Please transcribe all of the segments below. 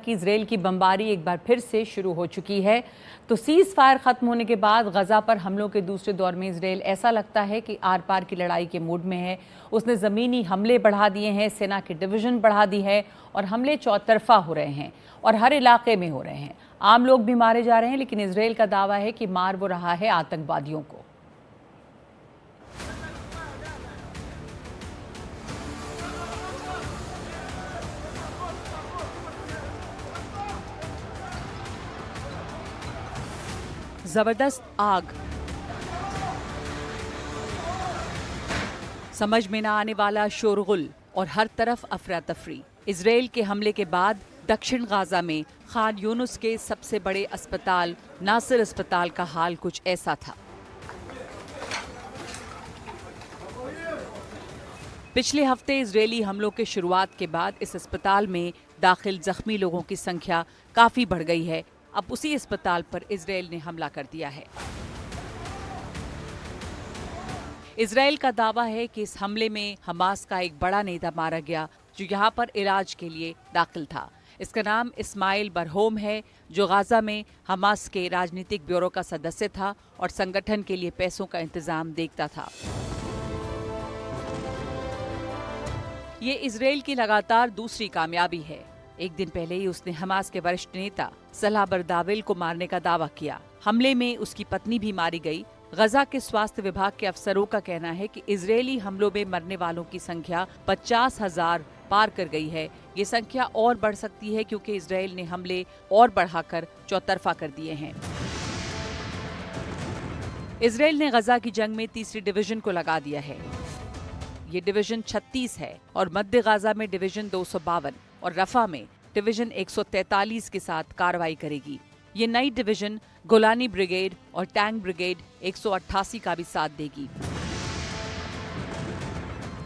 कि इजराइल की बमबारी एक बार फिर से शुरू हो चुकी है। तो सीज फायर खत्म होने के बाद गजा पर हमलों के दूसरे दौर में इजराइल ऐसा लगता है कि आर पार की लड़ाई के मूड में है। उसने ज़मीनी हमले बढ़ा दिए हैं, सेना की डिवीज़न बढ़ा दी है और हमले चौतरफा हो रहे हैं और हर इलाके में हो रहे हैं। आम लोग भी मारे जा रहे हैं, लेकिन इजराइल का दावा है कि मार वो रहा है आतंकवादियों को। जबरदस्त आग, समझ में ना आने वाला शोरगुल और हर तरफ अफरा तफरी। इजराइल के हमले के बाद दक्षिण गाजा में खान यूनुस के सबसे बड़े अस्पताल नासिर अस्पताल का हाल कुछ ऐसा था। पिछले हफ्ते इजरायली हमलों के शुरुआत के बाद इस अस्पताल में दाखिल जख्मी लोगों की संख्या काफी बढ़ गई है। अब उसी अस्पताल पर इजराइल ने हमला कर दिया है। इजराइल का दावा है कि इस हमले में हमास का एक बड़ा नेता मारा गया जो यहाँ पर इलाज के लिए दाखिल था। इसका नाम इस्माइल बरहोम है, जो गाजा में हमास के राजनीतिक ब्यूरो का सदस्य था और संगठन के लिए पैसों का इंतजाम देखता था। ये इजराइल की लगातार दूसरी कामयाबी है। एक दिन पहले ही उसने हमास के वरिष्ठ नेता सलाह बरदाविल को मारने का दावा किया। हमले में उसकी पत्नी भी मारी गई। गजा के स्वास्थ्य विभाग के अफसरों का कहना है कि इजरायली हमलों में मरने वालों की संख्या 50,000 पार कर गई है। ये संख्या और बढ़ सकती है क्योंकि इजराइल ने हमले और बढ़ाकर चौतरफा कर दिए हैं। इजराइल ने गजा की जंग में तीसरी डिवीजन को लगा दिया है। ये डिवीजन 36 है और मध्य गाजा में डिवीजन 252 और रफा में डिवीजन 143 के साथ कार्रवाई करेगी। ये नई डिवीजन गोलानी ब्रिगेड और टैंक ब्रिगेड 188 का भी साथ देगी।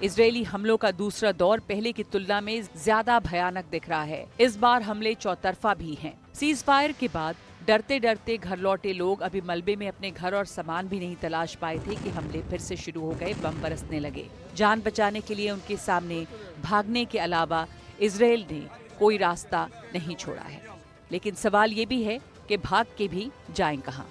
इजरायली हमलों का दूसरा दौर पहले की तुलना में ज्यादा भयानक दिख रहा है। इस बार हमले चौतरफा भी हैं। सीज फायर के बाद डरते डरते घर लौटे लोग अभी मलबे में अपने घर और सामान भी नहीं तलाश पाए थे कि हमले फिर से शुरू हो गए, बम बरसने लगे। जान बचाने के लिए उनके सामने भागने के अलावा इजराइल ने कोई रास्ता नहीं छोड़ा है। लेकिन सवाल ये भी है कि भाग के भी जाएं कहां।